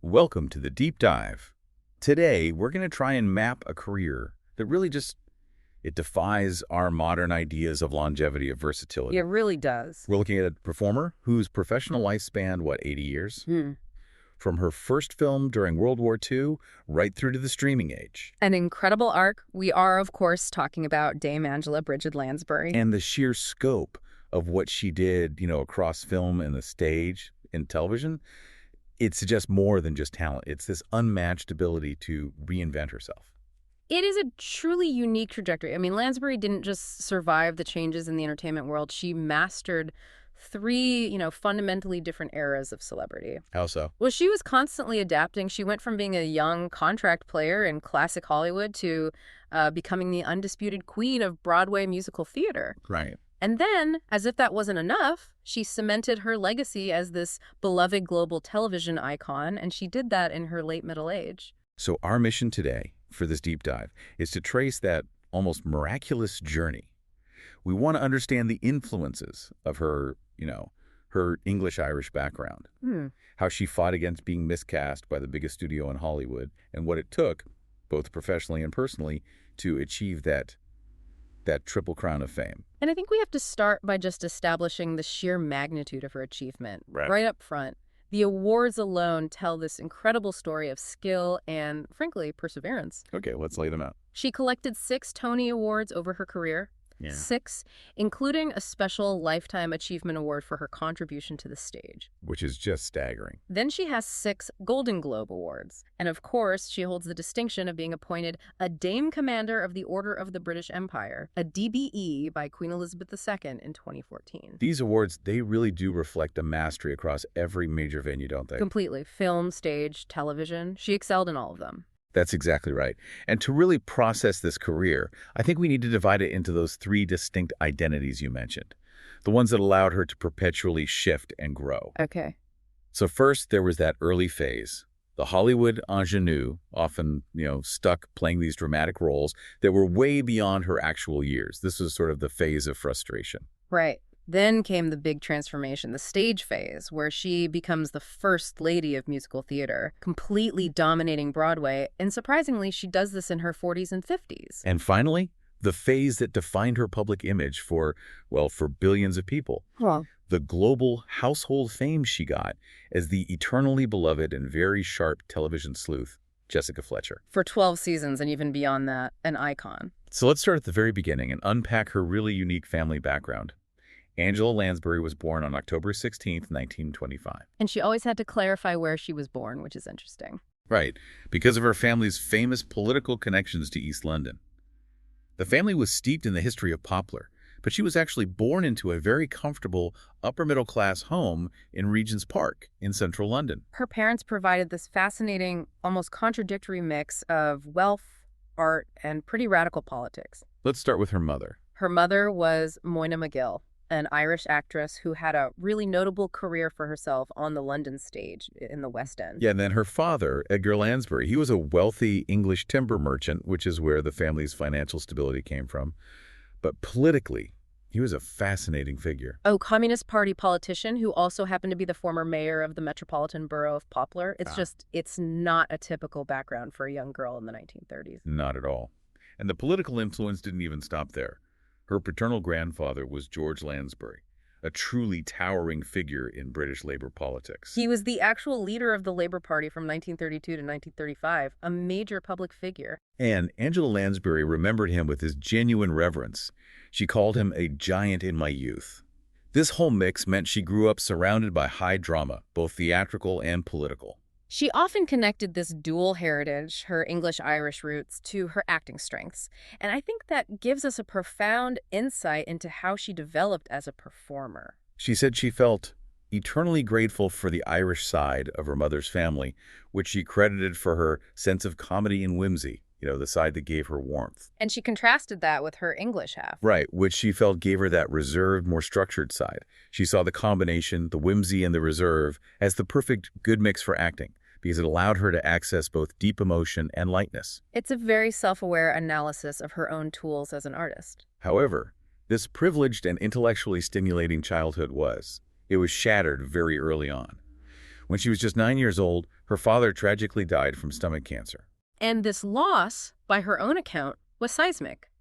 Welcome to the Deep Dive. Today, we're going to try and map a career that really it defies our modern ideas of longevity, of versatility. It really does. We're looking at a performer whose professional life spanned, 80 years? Hmm. From her first film during World War II right through to the streaming age. An incredible arc. We are, of course, talking about Dame Angela Bridget Lansbury. And the sheer scope of what she did, across film and the stage and television, it suggests more than just talent. It's this unmatched ability to reinvent herself. It is a truly unique trajectory. I mean, Lansbury didn't just survive the changes in the entertainment world. She mastered three, fundamentally different eras of celebrity. How so? Well, she was constantly adapting. She went from being a young contract player in classic Hollywood to becoming the undisputed queen of Broadway musical theater. Right. And then, as if that wasn't enough, she cemented her legacy as this beloved global television icon, and she did that in her late middle age. So our mission today for this deep dive is to trace that almost miraculous journey. We want to understand the influences of her, her English-Irish background, how she fought against being miscast by the biggest studio in Hollywood, and what it took, both professionally and personally, to achieve that triple crown of fame. And I think we have to start by just establishing the sheer magnitude of her achievement right up front. The awards alone tell this incredible story of skill and, frankly, perseverance. Okay, let's lay them out. She collected 6 Tony Awards over her career. Yeah. 6, including a special Lifetime Achievement Award for her contribution to the stage. Which is just staggering. Then she has 6 Golden Globe Awards. And of course, she holds the distinction of being appointed a Dame Commander of the Order of the British Empire, a DBE by Queen Elizabeth II in 2014. These awards, they really do reflect a mastery across every major venue, don't they? Completely. Film, stage, television. She excelled in all of them. That's exactly right. And to really process this career, I think we need to divide it into those 3 distinct identities you mentioned, the ones that allowed her to perpetually shift and grow. Okay. So first, there was that early phase, the Hollywood ingenue, often, stuck playing these dramatic roles that were way beyond her actual years. This was sort of the phase of frustration. Right. Then came the big transformation, the stage phase, where she becomes the first lady of musical theater, completely dominating Broadway. And surprisingly, she does this in her 40s and 50s. And finally, the phase that defined her public image for billions of people. Well, the global household fame she got as the eternally beloved and very sharp television sleuth, Jessica Fletcher. For 12 seasons and even beyond that, an icon. So let's start at the very beginning and unpack her really unique family background. Angela Lansbury was born on October 16, 1925. And she always had to clarify where she was born, which is interesting. Right, because of her family's famous political connections to East London. The family was steeped in the history of Poplar, but she was actually born into a very comfortable upper-middle-class home in Regent's Park in central London. Her parents provided this fascinating, almost contradictory mix of wealth, art, and pretty radical politics. Let's start with her mother. Her mother was Moyna McGill, an Irish actress who had a really notable career for herself on the London stage in the West End. Yeah, and then her father, Edgar Lansbury, he was a wealthy English timber merchant, which is where the family's financial stability came from. But politically, he was a fascinating figure. Oh, Communist Party politician who also happened to be the former mayor of the Metropolitan Borough of Poplar. It's not a typical background for a young girl in the 1930s. Not at all. And the political influence didn't even stop there. Her paternal grandfather was George Lansbury, a truly towering figure in British Labour politics. He was the actual leader of the Labour Party from 1932 to 1935, a major public figure. And Angela Lansbury remembered him with his genuine reverence. She called him a giant in my youth. This whole mix meant she grew up surrounded by high drama, both theatrical and political. She often connected this dual heritage, her English-Irish roots, to her acting strengths. And I think that gives us a profound insight into how she developed as a performer. She said she felt eternally grateful for the Irish side of her mother's family, which she credited for her sense of comedy and whimsy, the side that gave her warmth. And she contrasted that with her English half. Right, which she felt gave her that reserved, more structured side. She saw the combination, the whimsy and the reserve, as the perfect good mix for acting, because it allowed her to access both deep emotion and lightness. It's a very self-aware analysis of her own tools as an artist. However, this privileged and intellectually stimulating childhood was shattered very early on. When she was just 9 years old, her father tragically died from stomach cancer. And this loss, by her own account, was seismic.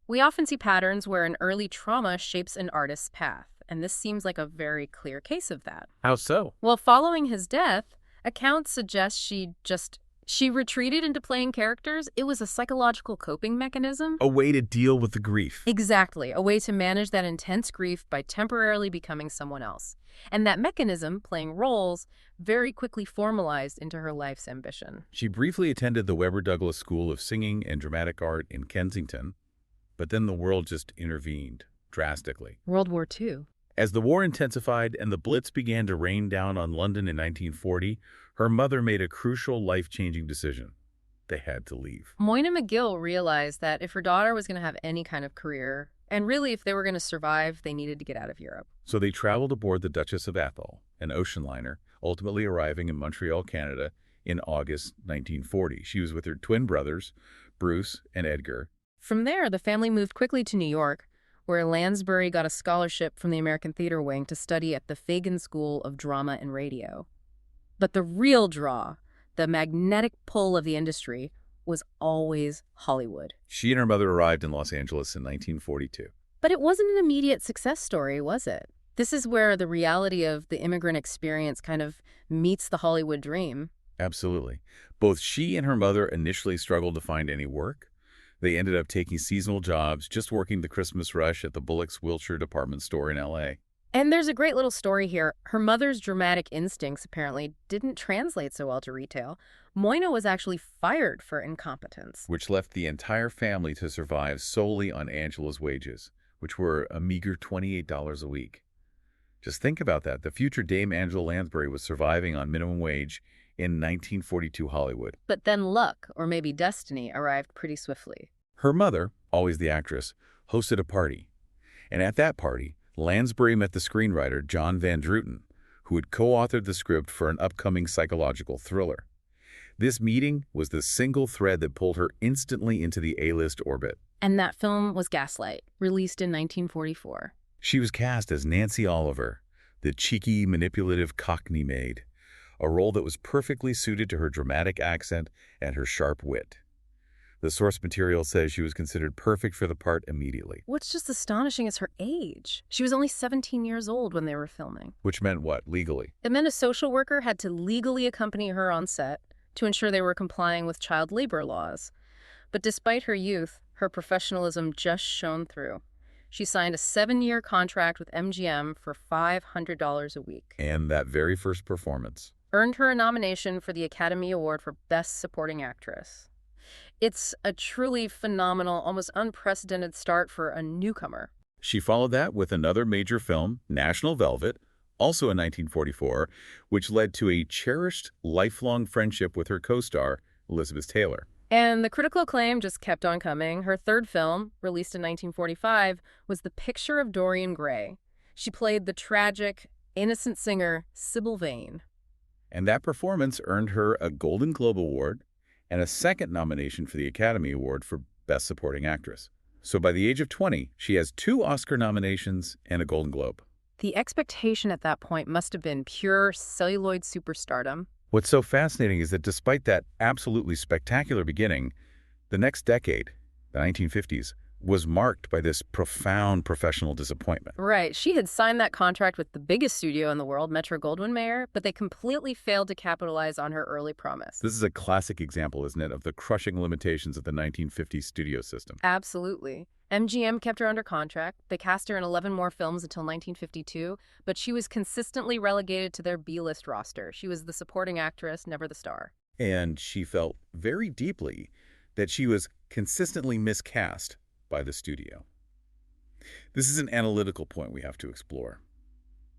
We often see patterns where an early trauma shapes an artist's path, and this seems like a very clear case of that. How so? Well, following his death, accounts suggest she retreated into playing characters. It was a psychological coping mechanism. A way to deal with the grief. Exactly, a way to manage that intense grief by temporarily becoming someone else. And that mechanism, playing roles, very quickly formalized into her life's ambition. She briefly attended the Webber Douglas School of Singing and Dramatic Art in Kensington, but then the world just intervened drastically. World War II. As the war intensified and the Blitz began to rain down on London in 1940, her mother made a crucial life-changing decision. They had to leave. Moyna McGill realized that if her daughter was going to have any kind of career, and really if they were going to survive, they needed to get out of Europe. So they traveled aboard the Duchess of Atholl, an ocean liner, ultimately arriving in Montreal, Canada in August 1940. She was with her twin brothers, Bruce and Edgar. From there, the family moved quickly to New York, where Lansbury got a scholarship from the American Theater Wing to study at the Fagan School of Drama and Radio. But the real draw, the magnetic pull of the industry, was always Hollywood. She and her mother arrived in Los Angeles in 1942. But it wasn't an immediate success story, was it? This is where the reality of the immigrant experience kind of meets the Hollywood dream. Absolutely. Both she and her mother initially struggled to find any work. They ended up taking seasonal jobs, just working the Christmas rush at the Bullock's Wilshire department store in L.A. And there's a great little story here. Her mother's dramatic instincts apparently didn't translate so well to retail. Moyna was actually fired for incompetence. Which left the entire family to survive solely on Angela's wages, which were a meager $28 a week. Just think about that. The future Dame Angela Lansbury was surviving on minimum wage in 1942 Hollywood. But then luck, or maybe destiny, arrived pretty swiftly. Her mother, always the actress, hosted a party. And at that party, Lansbury met the screenwriter John Van Druten, who had co-authored the script for an upcoming psychological thriller. This meeting was the single thread that pulled her instantly into the A-list orbit. And that film was Gaslight, released in 1944. She was cast as Nancy Oliver, the cheeky, manipulative Cockney maid, a role that was perfectly suited to her dramatic accent and her sharp wit. The source material says she was considered perfect for the part immediately. What's just astonishing is her age. She was only 17 years old when they were filming. Which meant what, legally? It meant a social worker had to legally accompany her on set to ensure they were complying with child labor laws. But despite her youth, her professionalism just shone through. She signed a 7-year contract with MGM for $500 a week. And that very first performance earned her a nomination for the Academy Award for Best Supporting Actress. It's a truly phenomenal, almost unprecedented start for a newcomer. She followed that with another major film, National Velvet, also in 1944, which led to a cherished, lifelong friendship with her co-star, Elizabeth Taylor. And the critical acclaim just kept on coming. Her third film, released in 1945, was The Picture of Dorian Gray. She played the tragic, innocent singer, Sybil Vane. And that performance earned her a Golden Globe Award and a second nomination for the Academy Award for Best Supporting Actress. So by the age of 20, she has 2 Oscar nominations and a Golden Globe. The expectation at that point must have been pure celluloid superstardom. What's so fascinating is that despite that absolutely spectacular beginning, the next decade, the 1950s, was marked by this profound professional disappointment. Right. She had signed that contract with the biggest studio in the world, Metro-Goldwyn-Mayer, but they completely failed to capitalize on her early promise. This is a classic example, isn't it, of the crushing limitations of the 1950s studio system. Absolutely. MGM kept her under contract. They cast her in 11 more films until 1952, but she was consistently relegated to their B-list roster. She was the supporting actress, never the star. And she felt very deeply that she was consistently miscast by the studio. This is an analytical point we have to explore.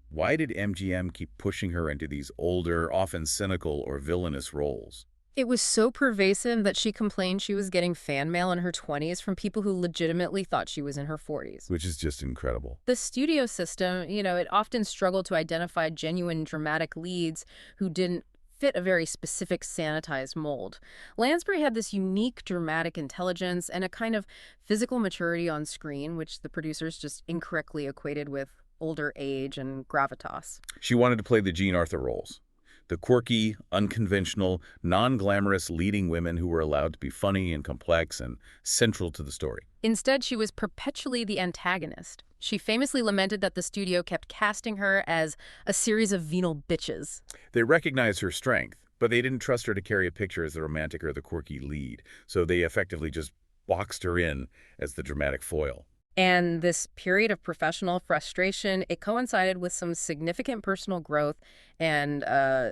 Why did MGM keep pushing her into these older, often cynical or villainous roles? It was so pervasive that she complained she was getting fan mail in her 20s from people who legitimately thought she was in her 40s. Which is just incredible. The studio system, it often struggled to identify genuine dramatic leads who didn't fit a very specific sanitized mold. Lansbury had this unique dramatic intelligence and a kind of physical maturity on screen, which the producers just incorrectly equated with older age and gravitas. She wanted to play the Jean Arthur roles. The quirky, unconventional, non-glamorous leading women who were allowed to be funny and complex and central to the story. Instead, she was perpetually the antagonist. She famously lamented that the studio kept casting her as a series of venal bitches. They recognized her strength, but they didn't trust her to carry a picture as the romantic or the quirky lead, so they effectively just boxed her in as the dramatic foil. And this period of professional frustration, it coincided with some significant personal growth and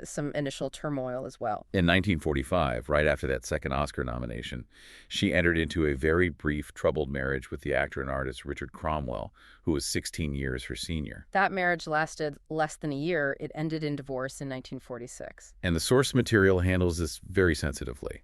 some initial turmoil as well. In 1945, right after that second Oscar nomination, she entered into a very brief, troubled marriage with the actor and artist Richard Cromwell, who was 16 years her senior. That marriage lasted less than a year. It ended in divorce in 1946. And the source material handles this very sensitively.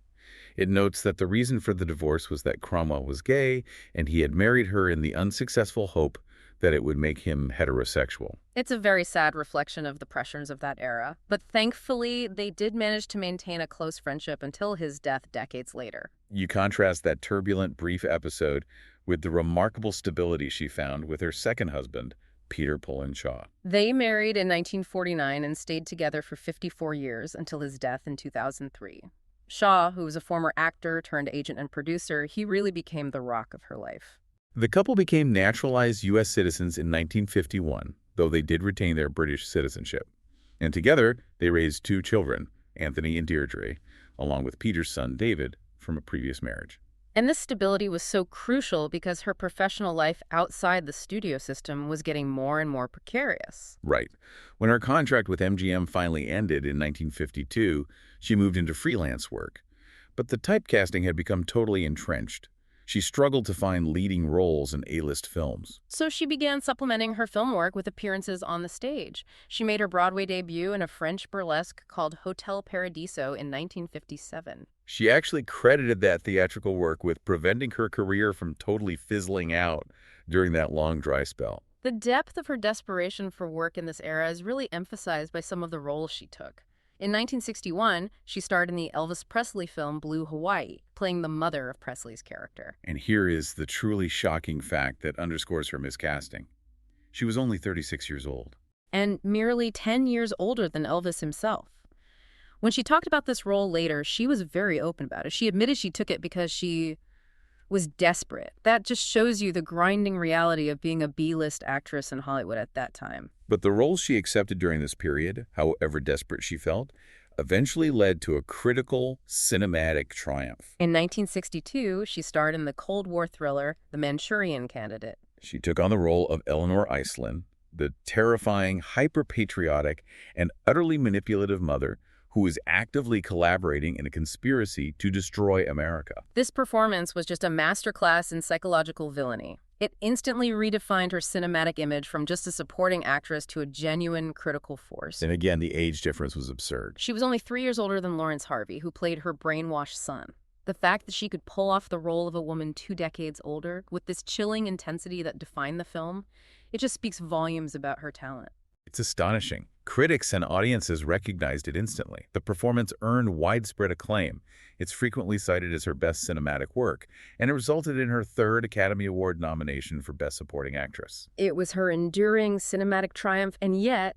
It notes that the reason for the divorce was that Cromwell was gay, and he had married her in the unsuccessful hope that it would make him heterosexual. It's a very sad reflection of the pressures of that era. But thankfully, they did manage to maintain a close friendship until his death decades later. You contrast that turbulent, brief episode with the remarkable stability she found with her second husband, Peter Pullen Shaw. They married in 1949 and stayed together for 54 years until his death in 2003. Shaw, who was a former actor turned agent and producer, he really became the rock of her life. The couple became naturalized U.S. citizens in 1951, though they did retain their British citizenship. And together, they raised two children, Anthony and Deirdre, along with Peter's son, David, from a previous marriage. And this stability was so crucial because her professional life outside the studio system was getting more and more precarious. Right. When her contract with MGM finally ended in 1952, she moved into freelance work. But the typecasting had become totally entrenched. She struggled to find leading roles in A-list films. So she began supplementing her film work with appearances on the stage. She made her Broadway debut in a French burlesque called Hotel Paradiso in 1957. She actually credited that theatrical work with preventing her career from totally fizzling out during that long dry spell. The depth of her desperation for work in this era is really emphasized by some of the roles she took. In 1961, she starred in the Elvis Presley film Blue Hawaii, playing the mother of Presley's character. And here is the truly shocking fact that underscores her miscasting. She was only 36 years old. And merely 10 years older than Elvis himself. When she talked about this role later, she was very open about it. She admitted she took it because she was desperate. That just shows you the grinding reality of being a B-list actress in Hollywood at that time. But the roles she accepted during this period, however desperate she felt, eventually led to a critical cinematic triumph. In 1962, she starred in the Cold War thriller The Manchurian Candidate. She took on the role of Eleanor Iceland, the terrifying, hyper-patriotic, and utterly manipulative mother who was actively collaborating in a conspiracy to destroy America. This performance was just a masterclass in psychological villainy. It instantly redefined her cinematic image from just a supporting actress to a genuine critical force. And again, the age difference was absurd. She was only 3 years older than Lawrence Harvey, who played her brainwashed son. The fact that she could pull off the role of a woman 2 decades older with this chilling intensity that defined the film, it just speaks volumes about her talent. It's astonishing. Critics and audiences recognized it instantly. The performance earned widespread acclaim. It's frequently cited as her best cinematic work, and it resulted in her 3rd Academy Award nomination for Best Supporting Actress. It was her enduring cinematic triumph, and yet,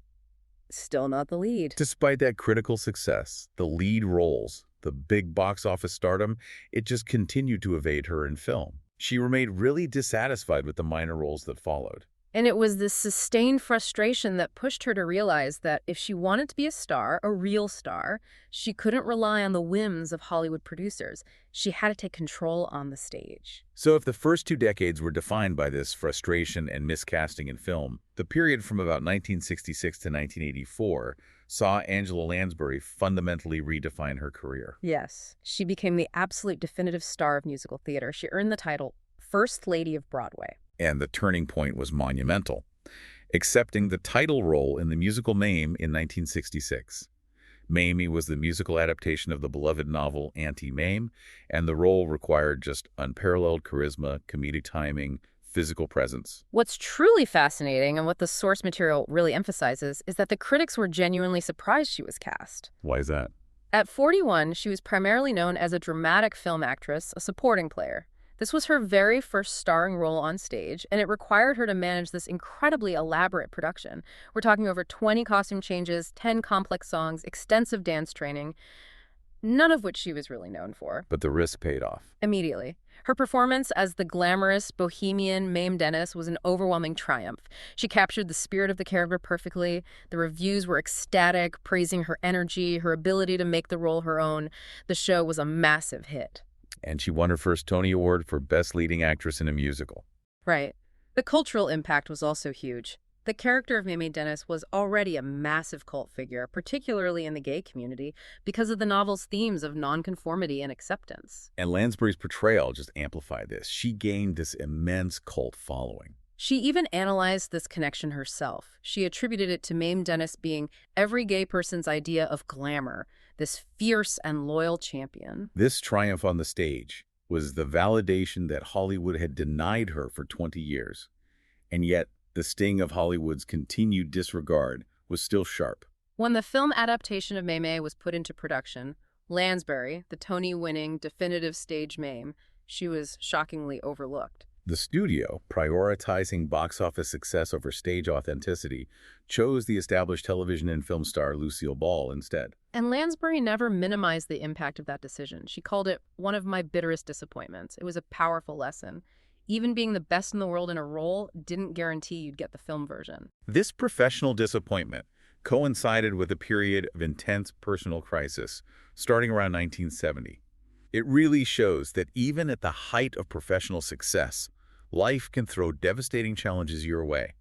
still not the lead. Despite that critical success, the lead roles, the big box office stardom, it just continued to evade her in film. She remained really dissatisfied with the minor roles that followed. And it was this sustained frustration that pushed her to realize that if she wanted to be a star, a real star, she couldn't rely on the whims of Hollywood producers. She had to take control on the stage. So if the first 2 decades were defined by this frustration and miscasting in film, the period from about 1966 to 1984 saw Angela Lansbury fundamentally redefine her career. Yes, she became the absolute definitive star of musical theater. She earned the title First Lady of Broadway. And the turning point was monumental, accepting the title role in the musical Mame in 1966. Mamie was the musical adaptation of the beloved novel Auntie Mame, and the role required just unparalleled charisma, comedic timing, physical presence. What's truly fascinating, and what the source material really emphasizes, is that the critics were genuinely surprised she was cast. Why is that? At 41, she was primarily known as a dramatic film actress, a supporting player. This was her very first starring role on stage, and it required her to manage this incredibly elaborate production. We're talking over 20 costume changes, 10 complex songs, extensive dance training, none of which she was really known for. But the risk paid off. Immediately. Her performance as the glamorous, bohemian Mame Dennis was an overwhelming triumph. She captured the spirit of the character perfectly. The reviews were ecstatic, praising her energy, her ability to make the role her own. The show was a massive hit. And she won her first Tony Award for Best Leading Actress in a Musical. Right. The cultural impact was also huge. The character of Mame Dennis was already a massive cult figure, particularly in the gay community, because of the novel's themes of nonconformity and acceptance. And Lansbury's portrayal just amplified this. She gained this immense cult following. She even analyzed this connection herself. She attributed it to Mame Dennis being every gay person's idea of glamour, this fierce and loyal champion. This triumph on the stage was the validation that Hollywood had denied her for 20 years. And yet, the sting of Hollywood's continued disregard was still sharp. When the film adaptation of Mame was put into production, Lansbury, the Tony-winning definitive stage Mame, she was shockingly overlooked. The studio, prioritizing box office success over stage authenticity, chose the established television and film star Lucille Ball instead. And Lansbury never minimized the impact of that decision. She called it one of my bitterest disappointments. It was a powerful lesson. Even being the best in the world in a role didn't guarantee you'd get the film version. This professional disappointment coincided with a period of intense personal crisis, starting around 1970. It really shows that even at the height of professional success, life can throw devastating challenges your way.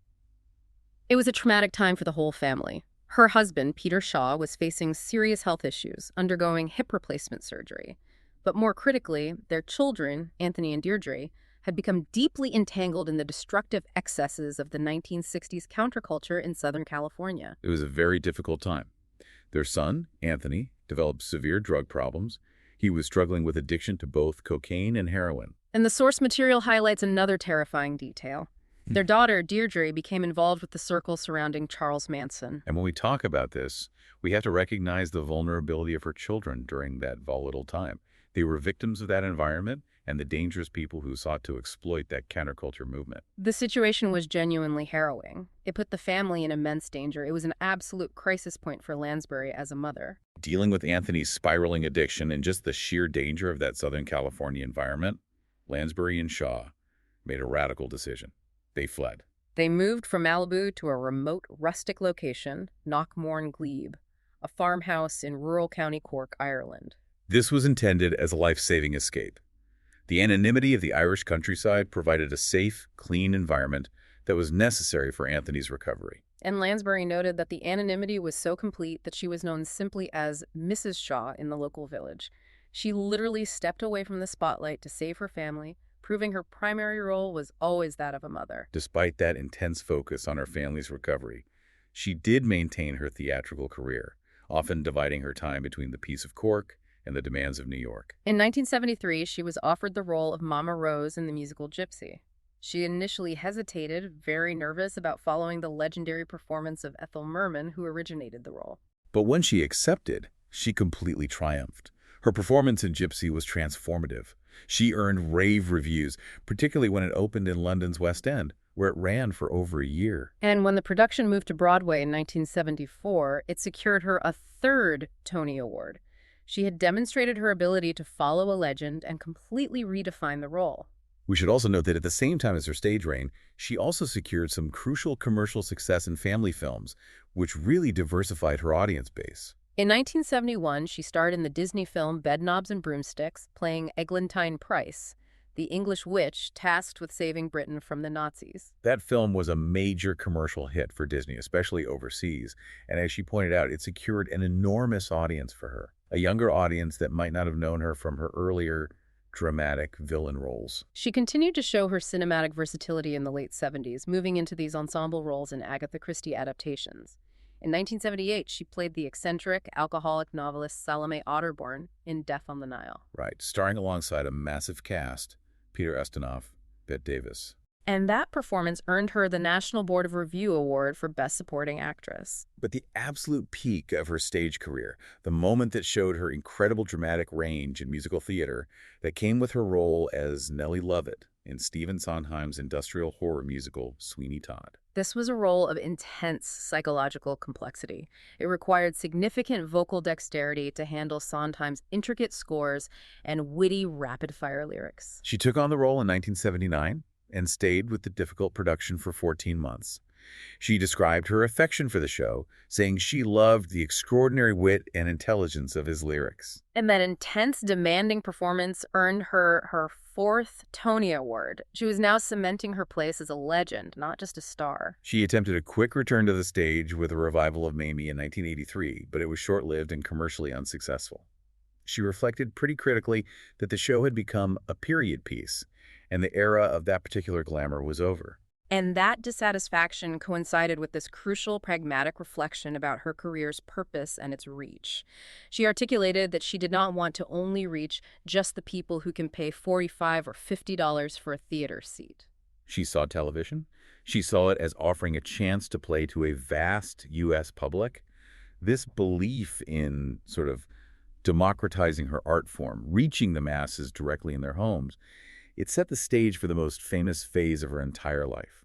It was a traumatic time for the whole family. Her husband, Peter Shaw, was facing serious health issues, undergoing hip replacement surgery. But more critically, their children, Anthony and Deirdre, had become deeply entangled in the destructive excesses of the 1960s counterculture in Southern California. It was a very difficult time. Their son, Anthony, developed severe drug problems. He was struggling with addiction to both cocaine and heroin. And the source material highlights another terrifying detail. Their daughter, Deirdre, became involved with the circle surrounding Charles Manson. And when we talk about this, we have to recognize the vulnerability of her children during that volatile time. They were victims of that environment and the dangerous people who sought to exploit that counterculture movement. The situation was genuinely harrowing. It put the family in immense danger. It was an absolute crisis point for Lansbury as a mother. Dealing with Anthony's spiraling addiction and just the sheer danger of that Southern California environment, Lansbury and Shaw made a radical decision. They fled. They moved from Malibu to a remote, rustic location, Knockmorn Glebe, a farmhouse in rural County Cork, Ireland. This was intended as a life-saving escape. The anonymity of the Irish countryside provided a safe, clean environment that was necessary for Anthony's recovery. And Lansbury noted that the anonymity was so complete that she was known simply as Mrs. Shaw in the local village. She literally stepped away from the spotlight to save her family, proving her primary role was always that of a mother. Despite that intense focus on her family's recovery, she did maintain her theatrical career, often dividing her time between the peace of Cork and the demands of New York. In 1973, she was offered the role of Mama Rose in the musical Gypsy. She initially hesitated, very nervous about following the legendary performance of Ethel Merman, who originated the role. But when she accepted, she completely triumphed. Her performance in Gypsy was transformative. She earned rave reviews, particularly when it opened in London's West End, where it ran for over a year. And when the production moved to Broadway in 1974, it secured her a third Tony Award. She had demonstrated her ability to follow a legend and completely redefine the role. We should also note that at the same time as her stage reign, she also secured some crucial commercial success in family films, which really diversified her audience base. In 1971, she starred in the Disney film Bedknobs and Broomsticks, playing Eglantine Price, the English witch tasked with saving Britain from the Nazis. That film was a major commercial hit for Disney, especially overseas, and as she pointed out, it secured an enormous audience for her, a younger audience that might not have known her from her earlier dramatic villain roles. She continued to show her cinematic versatility in the late 70s, moving into these ensemble roles in Agatha Christie adaptations. In 1978, she played the eccentric, alcoholic novelist Salome Otterborn in Death on the Nile. Right, starring alongside a massive cast, Peter Ustinov, Bette Davis. And that performance earned her the National Board of Review Award for Best Supporting Actress. But the absolute peak of her stage career, the moment that showed her incredible dramatic range in musical theater, that came with her role as Nellie Lovett in Stephen Sondheim's industrial horror musical Sweeney Todd. This was a role of intense psychological complexity. It required significant vocal dexterity to handle Sondheim's intricate scores and witty, rapid-fire lyrics. She took on the role in 1979 and stayed with the difficult production for 14 months. She described her affection for the show, saying she loved the extraordinary wit and intelligence of his lyrics. And that intense, demanding performance earned her her fourth Tony Award. She was now cementing her place as a legend, not just a star. She attempted a quick return to the stage with a revival of Mame in 1983, but it was short-lived and commercially unsuccessful. She reflected pretty critically that the show had become a period piece, and the era of that particular glamour was over. And that dissatisfaction coincided with this crucial pragmatic reflection about her career's purpose and its reach. She articulated that she did not want to only reach just the people who can pay $45 or $50 for a theater seat. She saw television. She saw it as offering a chance to play to a vast U.S. public. This belief in sort of democratizing her art form, reaching the masses directly in their homes, it set the stage for the most famous phase of her entire life.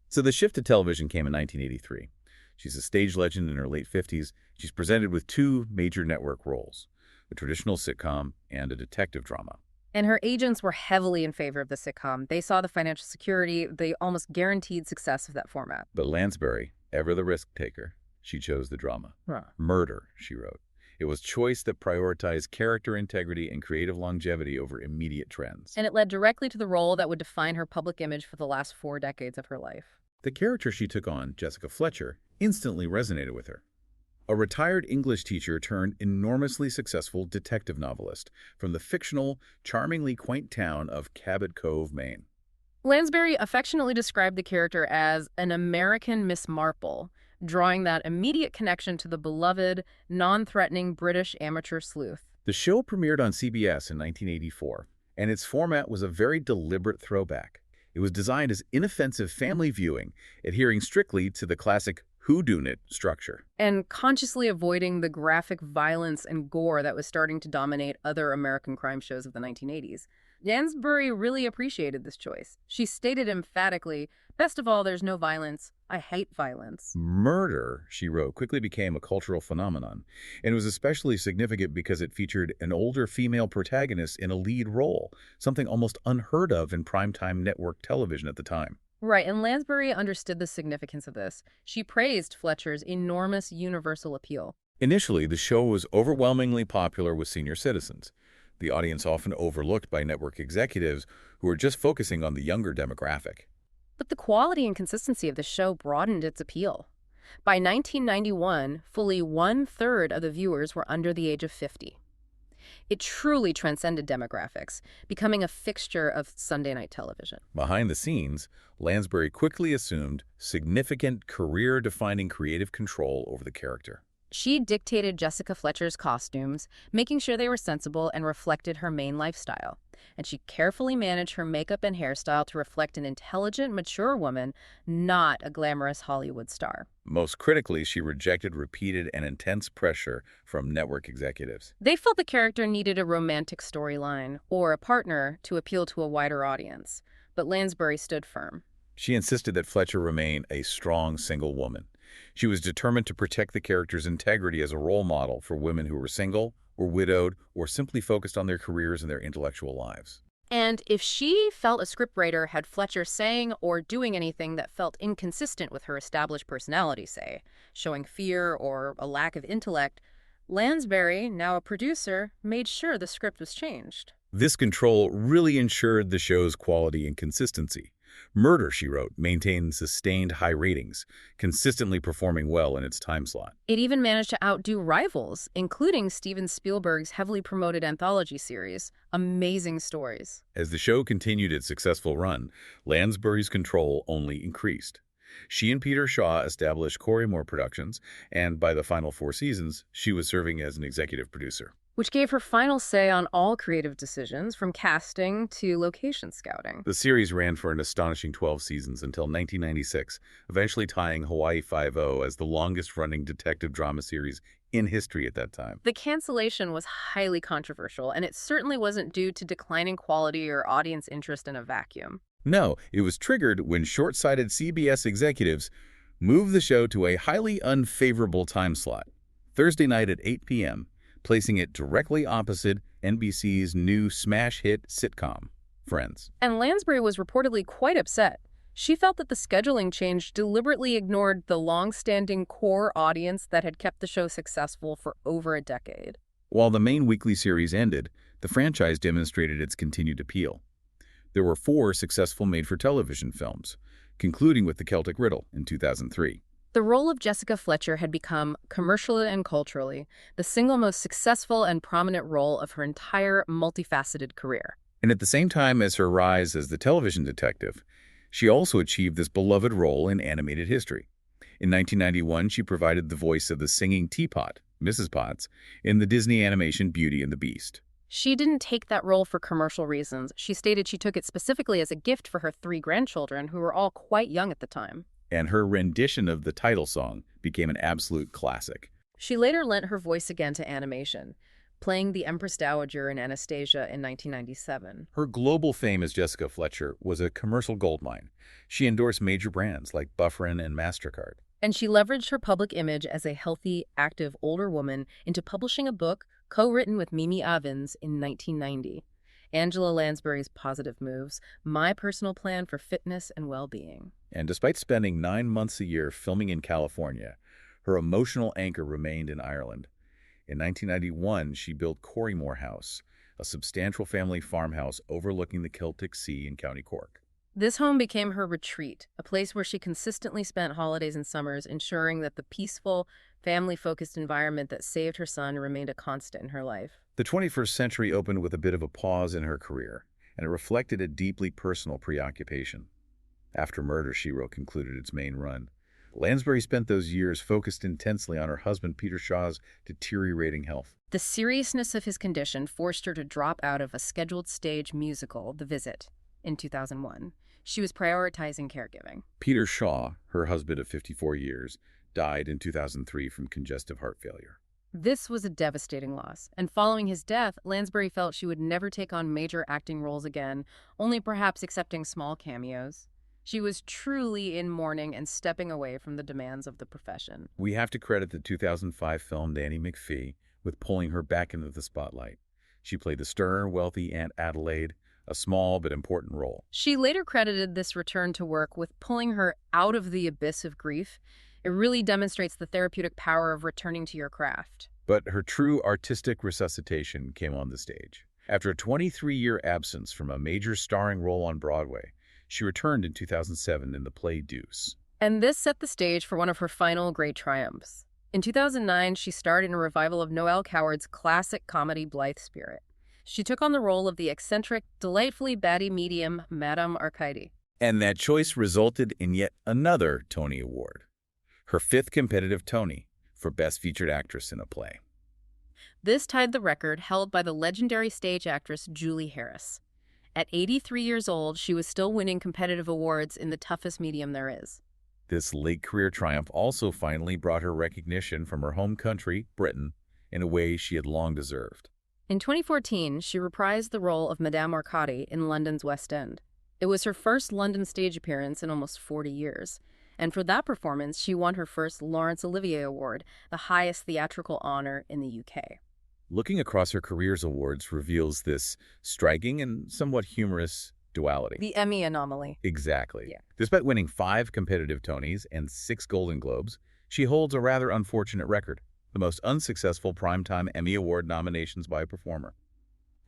So the shift to television came in 1983. She's a stage legend in her late 50s. She's presented with two major network roles, a traditional sitcom and a detective drama. And her agents were heavily in favor of the sitcom. They saw the financial security, the almost guaranteed success of that format. But Lansbury, ever the risk taker, she chose the drama. Murder, she wrote. It was choice that prioritized character integrity and creative longevity over immediate trends. And it led directly to the role that would define her public image for the last 4 decades of her life. The character she took on, Jessica Fletcher, instantly resonated with her. A retired English teacher turned enormously successful detective novelist from the fictional, charmingly quaint town of Cabot Cove, Maine. Lansbury affectionately described the character as an American Miss Marple, drawing that immediate connection to the beloved, non-threatening British amateur sleuth. The show premiered on CBS in 1984, and its format was a very deliberate throwback. It was designed as inoffensive family viewing, adhering strictly to the classic whodunit structure. And consciously avoiding the graphic violence and gore that was starting to dominate other American crime shows of the 1980s. Lansbury really appreciated this choice. She stated emphatically, "Best of all, there's no violence. I hate violence." Murder, she wrote, quickly became a cultural phenomenon, and it was especially significant because it featured an older female protagonist in a lead role, something almost unheard of in primetime network television at the time. Right, and Lansbury understood the significance of this. She praised Fletcher's enormous universal appeal. Initially, the show was overwhelmingly popular with senior citizens, the audience often overlooked by network executives who were just focusing on the younger demographic. But the quality and consistency of the show broadened its appeal. By 1991, fully 1/3 of the viewers were under the age of 50. It truly transcended demographics, becoming a fixture of Sunday night television. Behind the scenes, Lansbury quickly assumed significant career-defining creative control over the character. She dictated Jessica Fletcher's costumes, making sure they were sensible and reflected her Maine lifestyle. And she carefully managed her makeup and hairstyle to reflect an intelligent, mature woman, not a glamorous Hollywood star. Most critically, she rejected repeated and intense pressure from network executives. They felt the character needed a romantic storyline or a partner to appeal to a wider audience. But Lansbury stood firm. She insisted that Fletcher remain a strong single woman. She was determined to protect the character's integrity as a role model for women who were single, or widowed, or simply focused on their careers and their intellectual lives. And if she felt a scriptwriter had Fletcher saying or doing anything that felt inconsistent with her established personality, say, showing fear or a lack of intellect, Lansbury, now a producer, made sure the script was changed. This control really ensured the show's quality and consistency. Murder, she wrote, maintained sustained high ratings, consistently performing well in its time slot. It even managed to outdo rivals, including Steven Spielberg's heavily promoted anthology series, Amazing Stories. As the show continued its successful run, Lansbury's control only increased. She and Peter Shaw established Corymore Productions, and by the final 4 seasons, she was serving as an executive producer. which gave her final say on all creative decisions, from casting to location scouting. The series ran for an astonishing 12 seasons until 1996, eventually tying Hawaii Five-0 as the longest-running detective drama series in history at that time. The cancellation was highly controversial, and it certainly wasn't due to declining quality or audience interest in a vacuum. No, it was triggered when short-sighted CBS executives moved the show to a highly unfavorable time slot, Thursday night at 8 p.m., placing it directly opposite NBC's new smash hit sitcom, Friends. And Lansbury was reportedly quite upset. She felt that the scheduling change deliberately ignored the long-standing core audience that had kept the show successful for over a decade. While the main weekly series ended, the franchise demonstrated its continued appeal. There were 4 successful made-for-television films, concluding with The Celtic Riddle in 2003. The role of Jessica Fletcher had become, commercially and culturally, the single most successful and prominent role of her entire multifaceted career. And at the same time as her rise as the television detective, she also achieved this beloved role in animated history. In 1991, she provided the voice of the singing teapot, Mrs. Potts, in the Disney animation Beauty and the Beast. She didn't take that role for commercial reasons. She stated she took it specifically as a gift for her 3 grandchildren, who were all quite young at the time. And her rendition of the title song became an absolute classic. She later lent her voice again to animation, playing the Empress Dowager in Anastasia in 1997. Her global fame as Jessica Fletcher was a commercial goldmine. She endorsed major brands like Bufferin and MasterCard. And she leveraged her public image as a healthy, active, older woman into publishing a book co-written with Mimi Avins in 1990. Angela Lansbury's Positive Moves, My Personal Plan for Fitness and Well-Being. And despite spending 9 months a year filming in California, her emotional anchor remained in Ireland. In 1991, she built Corrymore House, a substantial family farmhouse overlooking the Celtic Sea in County Cork. This home became her retreat, a place where she consistently spent holidays and summers, ensuring that the peaceful, family-focused environment that saved her son remained a constant in her life. The 21st century opened with a bit of a pause in her career, and it reflected a deeply personal preoccupation. After Murder, She Wrote concluded its main run. Lansbury spent those years focused intensely on her husband Peter Shaw's deteriorating health. The seriousness of his condition forced her to drop out of a scheduled stage musical, The Visit, in 2001. She was prioritizing caregiving. Peter Shaw, her husband of 54 years, died in 2003 from congestive heart failure. This was a devastating loss, and following his death, Lansbury felt she would never take on major acting roles again, only perhaps accepting small cameos. She was truly in mourning and stepping away from the demands of the profession. We have to credit the 2005 film Danny McPhee with pulling her back into the spotlight. She played the stern, wealthy Aunt Adelaide, a small but important role. She later credited this return to work with pulling her out of the abyss of grief. It really demonstrates the therapeutic power of returning to your craft. But her true artistic resuscitation came on the stage. After a 23-year absence from a major starring role on Broadway, she returned in 2007 in the play Deuce. And this set the stage for one of her final great triumphs. In 2009, she starred in a revival of Noel Coward's classic comedy Blithe Spirit. She took on the role of the eccentric, delightfully batty medium, Madame Arcady. And that choice resulted in yet another Tony Award. Her 5th competitive Tony for Best Featured Actress in a Play. This tied the record held by the legendary stage actress Julie Harris. At 83 years old, she was still winning competitive awards in the toughest medium there is. This late career triumph also finally brought her recognition from her home country, Britain, in a way she had long deserved. In 2014, she reprised the role of Madame Arcady in London's West End. It was her first London stage appearance in almost 40 years. And for that performance, she won her first Laurence Olivier Award, the highest theatrical honor in the UK. Looking across her career's awards reveals this striking and somewhat humorous duality. The Emmy anomaly. Exactly. Yeah. Despite winning 5 competitive Tonys and 6 Golden Globes, she holds a rather unfortunate record, the most unsuccessful Primetime Emmy Award nominations by a performer.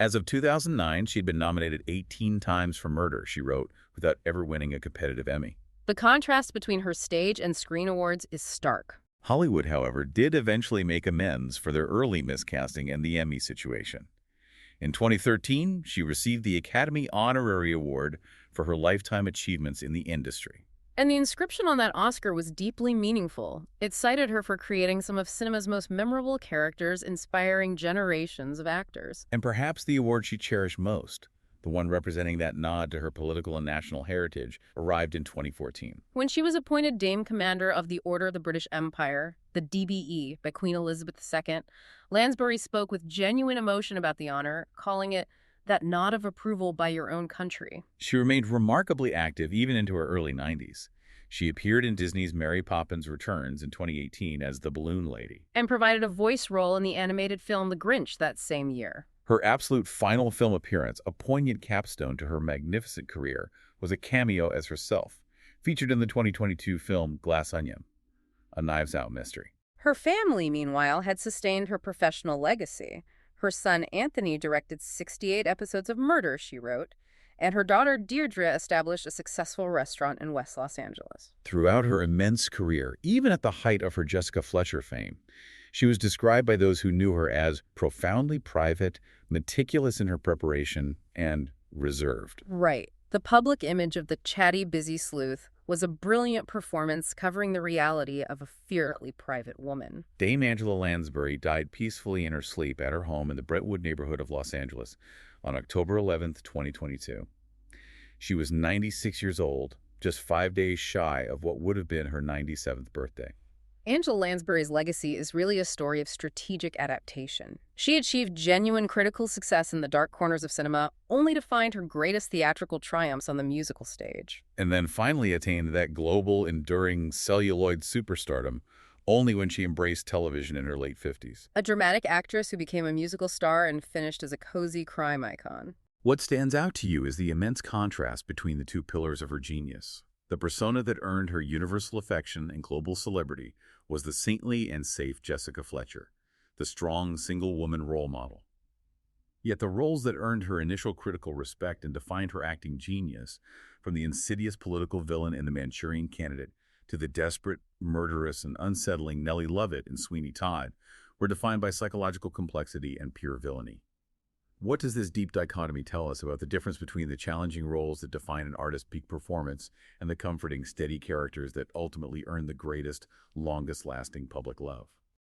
As of 2009, she'd been nominated 18 times for Murder, She Wrote, without ever winning a competitive Emmy. The contrast between her stage and screen awards is stark. Hollywood, however, did eventually make amends for their early miscasting and the Emmy situation. In 2013, she received the Academy Honorary Award for her lifetime achievements in the industry. And the inscription on that Oscar was deeply meaningful. It cited her for creating some of cinema's most memorable characters, inspiring generations of actors. And perhaps the award she cherished most, the one representing that nod to her political and national heritage, arrived in 2014. When she was appointed Dame Commander of the Order of the British Empire, the DBE, by Queen Elizabeth II, Lansbury spoke with genuine emotion about the honor, calling it that nod of approval by your own country. She remained remarkably active even into her early 90s. She appeared in Disney's Mary Poppins Returns in 2018 as the Balloon Lady. And provided a voice role in the animated film The Grinch that same year. Her absolute final film appearance, a poignant capstone to her magnificent career, was a cameo as herself, featured in the 2022 film Glass Onion, a Knives Out mystery. Her family, meanwhile, had sustained her professional legacy. Her son Anthony directed 68 episodes of Murder, she wrote, and her daughter Deirdre established a successful restaurant in West Los Angeles. Throughout her immense career, even at the height of her Jessica Fletcher fame, she was described by those who knew her as profoundly private, meticulous in her preparation, and reserved. Right. The public image of the chatty, busy sleuth was a brilliant performance covering the reality of a fiercely private woman. Dame Angela Lansbury died peacefully in her sleep at her home in the Brentwood neighborhood of Los Angeles on October 11, 2022. She was 96 years old, just 5 days shy of what would have been her 97th birthday. Angela Lansbury's legacy is really a story of strategic adaptation. She achieved genuine critical success in the dark corners of cinema, only to find her greatest theatrical triumphs on the musical stage. And then finally attained that global, enduring celluloid superstardom only when she embraced television in her late 50s. A dramatic actress who became a musical star and finished as a cozy crime icon. What stands out to you is the immense contrast between the two pillars of her genius. The persona that earned her universal affection and global celebrity was the saintly and safe Jessica Fletcher, the strong single-woman role model. Yet the roles that earned her initial critical respect and defined her acting genius, from the insidious political villain in The Manchurian Candidate to the desperate, murderous, and unsettling Nellie Lovett in Sweeney Todd, were defined by psychological complexity and pure villainy. What does this deep dichotomy tell us about the difference between the challenging roles that define an artist's peak performance and the comforting, steady characters that ultimately earn the greatest, longest-lasting public love?